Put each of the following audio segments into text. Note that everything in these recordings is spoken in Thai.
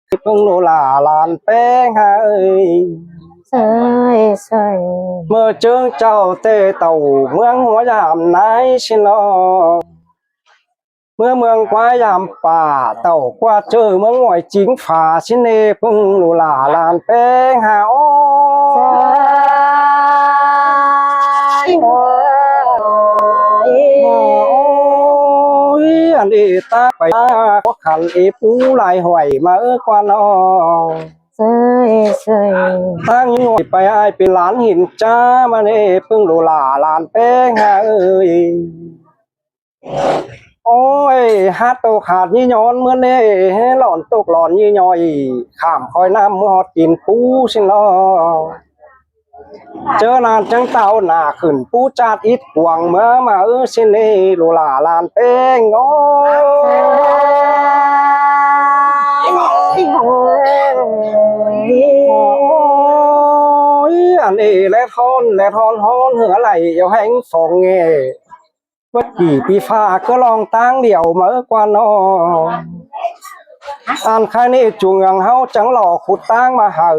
เพิ่งรู้ลาลานแป้งหาเอ้ยเอ้ยเอ้ยเมื่อเจอเจ้าเตะเต่าเมืองหัวยามไหนชินอเมื่อเมืองกวายามป่าเต่ากว่าเจอเมืองหวยจิงฝาชินเนเพิ่งรู้ลาลานแป้งหาโอ้อันนี้ตาไปก็ขันอีปูลายหอยมากว่าน้องเอ้ยเอ้ยตั้งหน่วยไปไอเป็นหลานหินจ้ามาเน่เพิ่งรู้ลาลานแป้งหาเอ้ยโอ้ยฮัตโตขาดยี่ย้อนเมื่อเน่หลอนตกหลอนยี่ย้อยข้ามคอยน้ำเมื่อฮอดกินปูสิเนาะเจอนานจังเต่าหน้าขึ้นปูจาดอิดหวังเมื่อมาสิเน่รู้ลาลานแป้งโอ้อันนี้และทอนฮ้อนเหือไหลเอาแห้งฟองเงว่ากี่ปีฟ้าก็ลองตั้งเดี่ยวเมื่อกว่าน้ออันค่นี้จุงยังเฮาจังหล่อขุดตั้งมาหา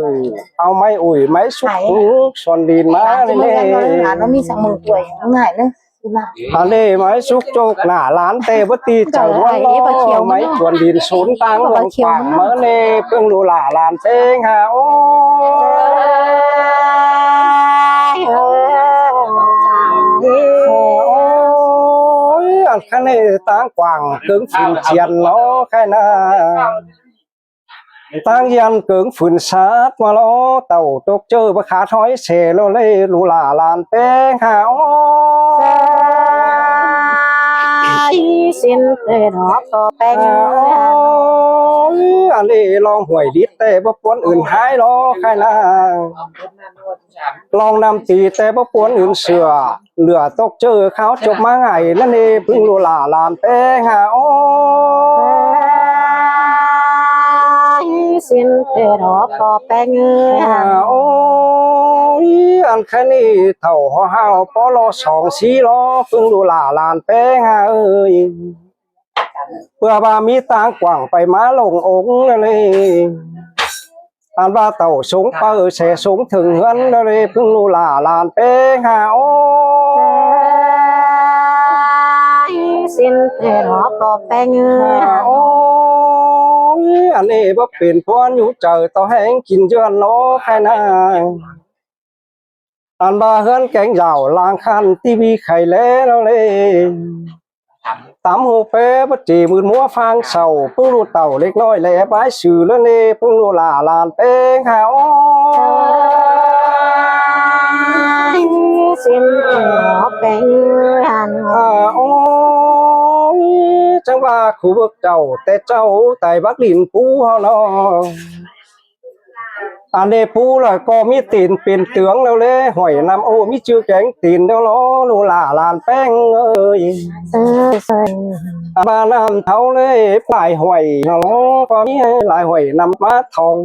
เอาไม้อุ่ยไม้สุกส่วนดินมาเลยเน่เรามีสังมือป่วยง่ายเลยอันนี้ไม้สุกโจกหน้าล้านเตบตีเจ้าวันล้อไม้ส่วนดินศูนย์ตั้งลงปากเมื่อเน่เพิ่งรู้หล่าลานเป้งหาโอ้อันค่นี้ตั้งกว้างเกิงฝิ่นเจียนเนาะแค่น่ะตั้งยันเกิงฝิ่นชาดมาล้อเต่าตกเจอประขาถอยเสโลเล่ลูลาลานเป้งหาโอ้สิ้นเดือนหอบต่อแป้งอันนี้ลองห่วยดิดแต่บ่ปวนอื่นหายล้อแค่น่ะลองนำตีแต่บ่ปวนอื่นเสือเหลือตกเจอเขาจบมาไงนั่นเองพึ่งลูลาลานเป้งหาโอ้สิ้นเดือนหอบต่อแป้งโอ้ยอันแค่นี้เท่าห้าวปอลอสองสีล้อพึ่งลูลาลานเป้งหาเอ้ยเพื่อบามีตางกว่างไปมาลงองค์นั่นเองอันว่าเต่าสูงเปิดเสสูงถึงเฮือนนั่นเลยพึ่งลูลาลานเป้งหาโอ้สิ้นเดือนหอบต่อแป้งโอ้อันนี้บ่เป็นพรอยู่เจอต่อแห้งกินเยือนโนใครนะอันบาเฮือนแกงยาวลางคันทีวีไข่เล่แล้วเลยตามหูเป้ปจีมือมัวฟังเศร้าพึ่งรู้เต่าเล็กน้อยแหล่บายสื่อแล้วนี่พึ่งรู้ลาลานเป้งหาโอ้สิ้นเดือนหอบแป้งโอ้จังว่าคู่บึกเจ้าแต่เจ้าไต่บักลินปูเฮาเนาะอันนี้ปูล่ะก็มีตีนเป็นเตืองแล้วเลยหอยน้ำโอ้มีชื่อแกงตีนแล้วล้อลูลาลานแป้งเอ้ยบ้านน้ำเท่าเลยปลายหอยเนาะก็มีหลายหอยน้ำมาทอง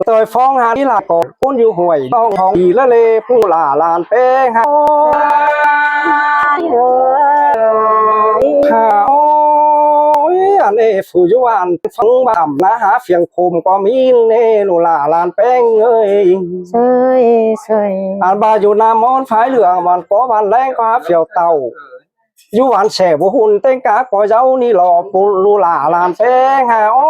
โดยฟ้องหาที่ลาก่อนพุ่นอยู่หวยต้องทองดีละเลยผู้ลาลานแป้งฮะอันนี้ผู้ยุวันฟังบ่ำนะหาเฟียงคมก็มีเนลูลาลานแป้งเอ้ยอันบาอยู่นามอนฝายเหลืองมันก็วันแรงก็หาเฟียวเต่ายุวันแฉบุหุ่นเต้งกาก็เจ้านี่หล่อปูลูลาลานแป้งฮะโอ้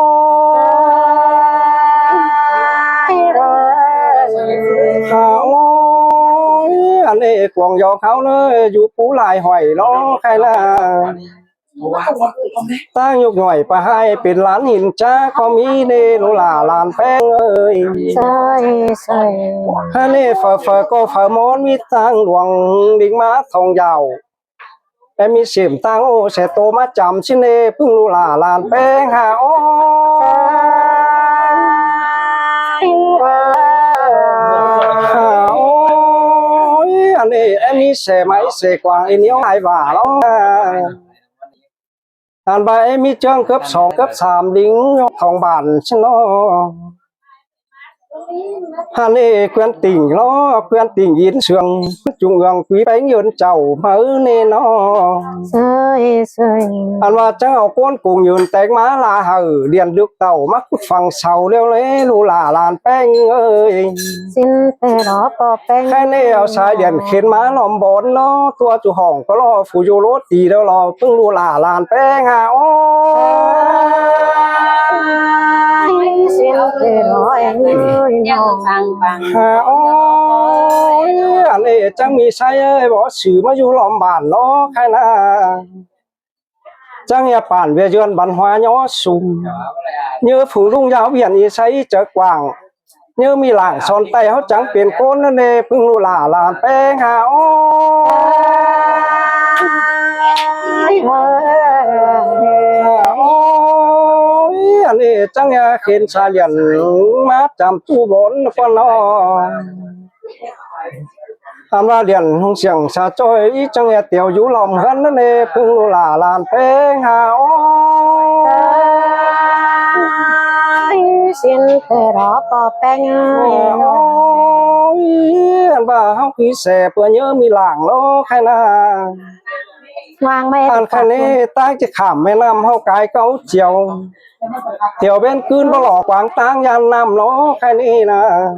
อันนี้กวงยอเขาเลยอยู่ปูลายหอยล้อใครล่ะตั้งยกหน่อยไปให้เป็นล้านหินจ้าก็มีเนลูลาลานแป้งเอ้ยฮันนี่เฟอก็เฟอมอนมีตั้งหลวงดิ่งมาทองยาวแต่มีเสียมตั้งโอเสโตมาจำชิเนพึ่งลูลาลานแป้งหาโออันนี้มีเสไม้เสกวางไอเนี้ยหายบ่าแล้วอันใบมีเจ้งเกือบ2 เกือบ 3ดิ้งทองบานชนอ hà nê quen tình lo quen tình yến sương trung ương quý bánh nhơn chầu mớ nê nó sơi sơi anh mà chẳng học con cùng nhơn tẹt má là hở điện được tàu mắc phẳng sầu leo lế lù là làn bánh ơi xin tê đó bò bèn khai nê ao sai điện khiến má lòm bón nó tua chủ hỏng có lo phù du lốt tì đâu lo phương lù là làn bánh hà ô xin tê đó em ơi nó hà ôi anh ấy chẳng mi sai ơi bỏ xử mà du lòm bản nó khai na chẳng nhà bản về duyên bản hoa nhỏ sùng như phủ rung giáo biển y say chợ quảng như mi làng son tay họ chẳng biển côn nó nè phương lù là beng hà ôi anh ấy chẳng nhà khiến xa liền mát chạm tu bốn con nó làm ra điện hung xiềng xa trôi ít trong nhà tiểu vũ lòng hơn nó nè phương lù là làn beng hà xin tê đó bò bèn ôi anh bà học khí xe bữa nhớ mi làng nó khai na hoàng mê anh khai nê tai chỉ khảm mấy năm hậu cái câu chiều tiểu bên cươn bao lò quảng tang gian nam nó khai nê na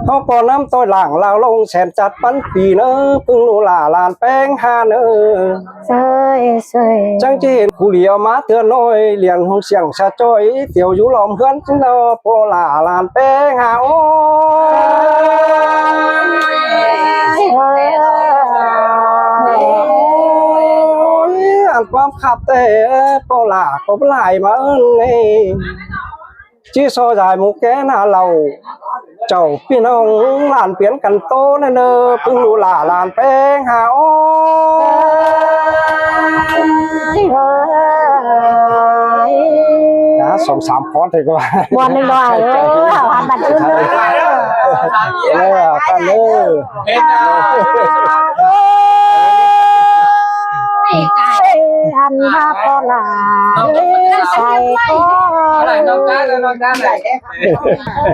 họ còn năm tôi làng lao lông xèn chặt bắn pì nữa phương lù là làn beng hà nữa sơi sơi chẳng chỉ hiện khu liều má thưa nôi liền hung xiềng xa trôi tiểu vũ lòng hươn chúng nó po là làn beng hà ôi anh quam khắp tê po là có lại mà ơn này chỉ so dài một cái là lầu chầu pin ông làn biến cần tô nên nơ phương lù là làn beng hà đã sống sám con thì có buồn đi rồi hoàn mặt ương ta nơ anh ba có là sai có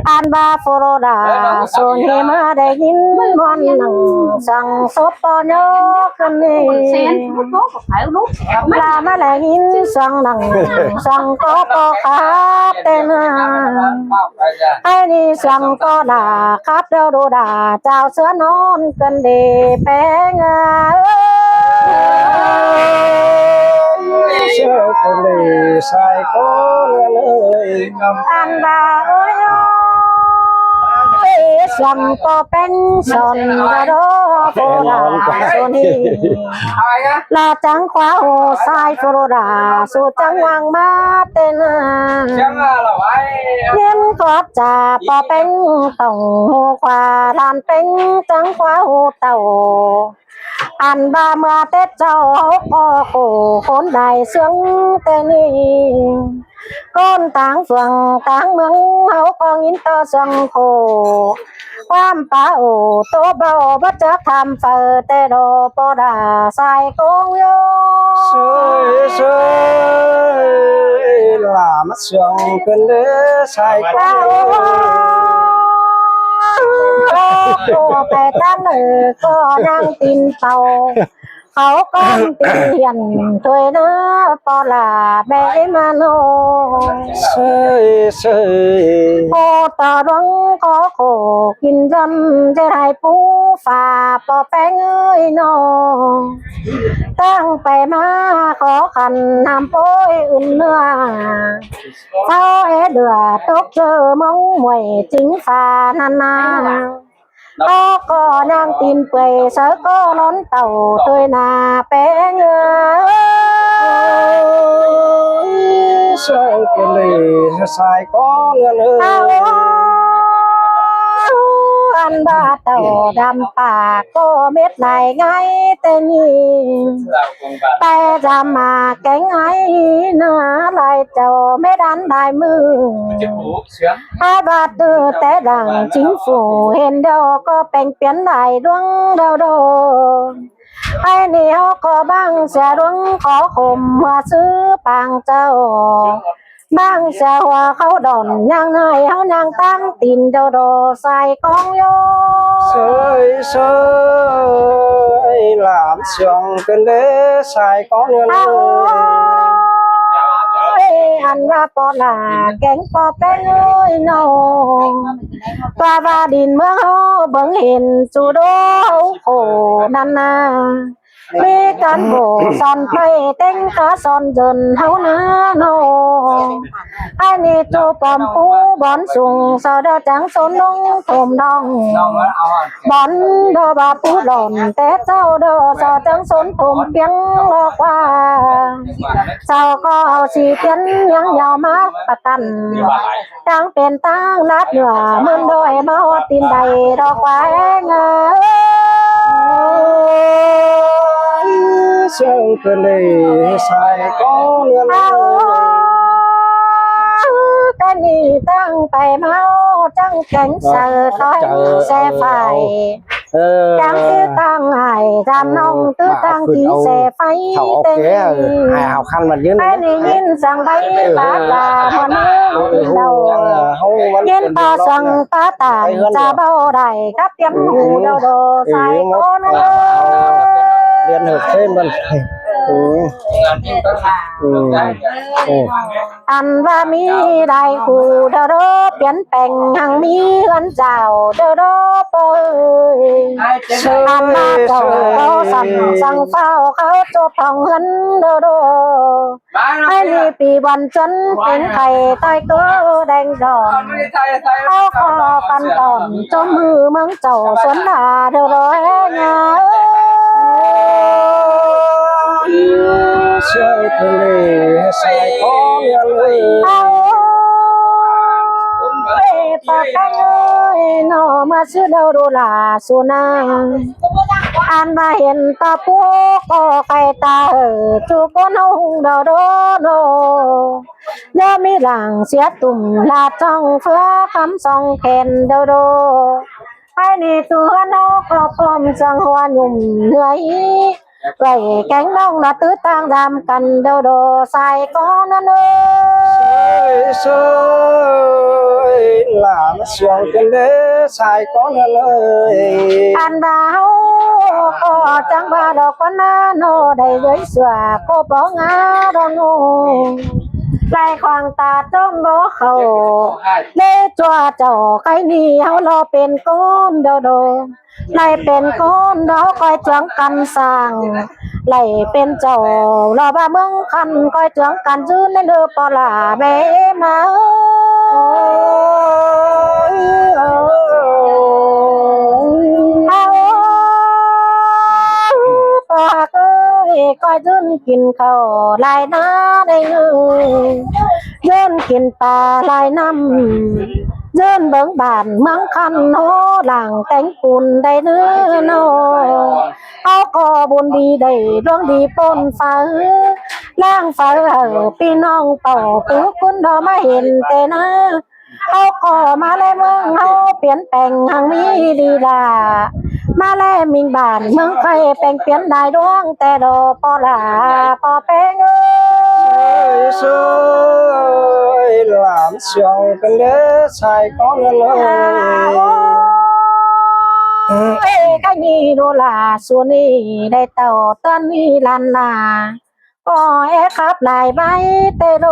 anh ba phô đà xuân hi mà để nhìn mòn nằng sang sốt po nhớ khăn đi là mà lại nhìn sang nằng sang có po khát tên ai đi sang có đà khát đâu đồ đà chào sữa non cần để bé ngà sơ con lì sai có lời anh bà ơi sầm to pen son đó phô đà son đi là trắng khóa hồ sai phô đà số trắng hoàng má tên nhân có trà to pen tổng hồ khoa đàn pen trắng khóa hồ tàu anh ba mưa tết cháu có khổ khốn đại sướng tên con táng phượng táng mương hấu con in to sân khổ quan pa ổ tố bao bất chấp tham phật tê đồ po đà sai công yêu sơi sơi là mắt sương cơn đế sai có cô phải tăng ở có năng tin tàuเขาก้อนเปลี่ยนถวยนะปอลาแม่มาโน sơi sơi โอตอดวงขอโคกินจำจะได้ปูฝ่าปอแป้งเอ้ยนอตั้งไปมาขอขันน้ำโป้ยอุ่นเนื้อเท้าเดือตกเจอมองมวยจิงฝ่านานาcó đang tin quầy sớ có nón tàu tôi là bé ngơ sơi con lì sai có lời anh ba tàu đầm bà có biết này ngay tên nhìn tay ra mà cánh ấy nó lại tàu mấy đàn đại mưa hai ba từ té đảng chính phủ hiện đâu có bèn biến đại đúng đâu đâu ai nếu có băng xe đúng có khổm hoa sứ bằng châu บางเสียว่าเขาดอนย่างนายเขาย่างตั้งตีนเดาโดใส่กองโย sơi sơi làm sương cơn đế sai có nhân เอา ơi อันว่าปอลาแกงปอแป้งเอ้ยน้องปลาบาดินเมืองเฮาเบิ่งเห็นจูโดโอ้นั่นน่ะมีการโบสอนไปเต้งกะสอนเดินเฮานะน้องไอ้นี่จูปอมปูบอนสูงสาวเดาจังสนนงถมดอง บอนดอบาปูหล่นแต่เจ้าดอสอจังสนผมเพียงรอกว่าเจ้าก็เอาสีเพียนยังยาวมาประกันตั้งเป็นตั้งนัดเหนือมันโดยมาตีนใดดอกไว้เงา sương cơn đế sai có nhân เอา ơi แต่นี่ตั้งไปเมาจังแข็งเสือต้อยแซ่ไฟ จังตื้อตั้งไห้จำน้องตื้อตั้งที่แซ่ไฟ thảo เต็ง ok hài hào khăn mà dưới ไอ้นี่ยินสั่งใบปลาตาพอนื้อกินเดา không vẫn ยินปลาสั่งปลาตาจะเบาได้กับเตรียมหูเดาโดใส่โคนเอ้ย liên hợp thêm mình ừ. อันว่ามีได้คู่เดาโดเปลี่ยนแปลงหังมีเงินเจ้าเดาโดเปยอันมาเจ้าก็สั่งเฝ้าเขาจบทองเงินเดาโดไอ้นี่ปีวันจนเป็นไข่ใต้ตัวแดงดอนเขาขอปันตอนจมมือเมืองเจ้าสวนดาเดาโดเงา sương cơn đế sai có nhân ơi เอาปากแป้งเอ้ยหนอมาซื้อเดาดูลาสุนางอ่านมาเห็นตาปูก็ไก่ตาจูก็น้องเดาโดโนเนื้อมีหลังเสียตุ่มลาจ้องเฟือคำสองแขนเดาโดไอ้นี่ตัวน้องก็พร้อมจังหัวหนุ่มเหนื่อยไรแกงน้องน่ะตื้อต่างดำกันเดาโดใส่ก้อนนั่นเอ้ย sơi sơi làm sương cơn đế sai có nhân ơi อันบ่าวก็จังบ่าดอกวันนาโนได้เลยเสือก็บ่งาดอนโนไล่ควางตาจ้องบ่เข้าเล่จัวเจ้าใครนี่เฮารอเป็นก้นเดาโดไล่เป็นก้นเดาคอยจวงกันสร้างไล่เป็นเจ้ารอบ่าเมืองคันคอยจวงกันจื้อในเด้อปอลาแม่มาเอาปากเอ้ยคอยจื้นกินข้าวลายน้าได้เงินเดินกินปลาลายน้ำ เดินเบิ่งบ้านเมืองคันโหหลังแต่งปูนได้เนื้อโนเอาก็บุญดีได้ดวงดีปนฟ้าล่างฟ้าพี่น้องเป่าปูคุณดอมาเห็นแต่นะเอาก็มาเลยเมืองเฮาเปลี่ยนแปลงหังมีดีลามาแล้วมิงบ้านเมืองใครแปลงเปลี่ยนได้ดวงแต่ดอปอลาปอแป้งเอ้ย sơi sơi làm sương cơn đế sai có nhân ơi เอ้ใครนี่โดลาส่วนนี้ได้เต่าตอนนี้ลันลาก็แอครับหลายใบเตโด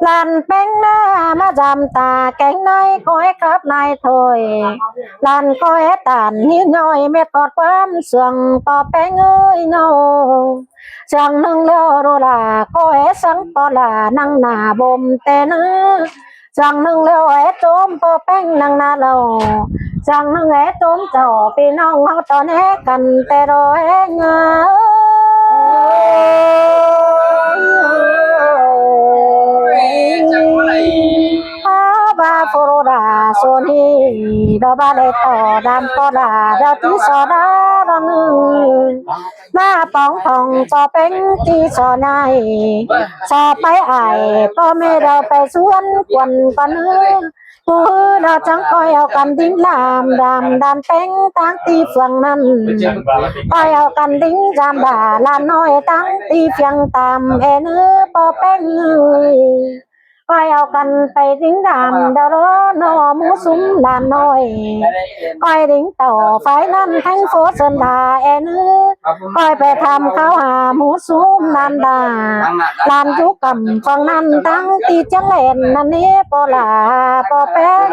ลันแป้งหน้ามาจำตาแกงในก็แอครับนายถอยลันก็แอตานนิดหน่อยแม่กอดความเสื่องปอแป้งเอ้ยโนจังนึงแล้วโดลาก็แอสังปอลานั่งหน้าบ่มแต่นะจังนึงแล้วแอโจมปอแป้งนั่งหน้าเราจังนึงแอโจมเจ้าพี่น้องเฮาตอนแอกันแต่รอแองาบาโฟโรดาโซนีดอบาเลตอดามปอดาดาติสอดาดอนมาปองทองจอเป็นที่สอนายสอไปอายพ่อแม่เราไปสวนกวนกัน đã chẳng coi ao cần đính làm đàm đàn bánh táng ti phường năn coi ao cần đính giam đà làm nói táng ti phường tàm e nữ bò bánh người coi ao cần phải đính đàm đâu đó nó mũ súng là nói coi đính tàu phải năn thành phố sơn đà e nữ coi về tham khảo hà mũ súng nan đà làm chú cầm con năn táng ti chẳng lẹn năn nế bò là bò bé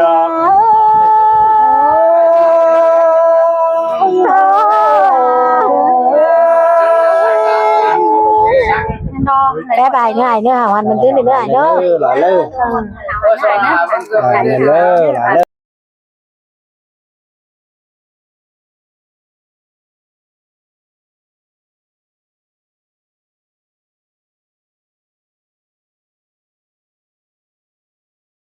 bé bài ngày nữa hả hoàn mình tới nữa nữa là lơ là lơ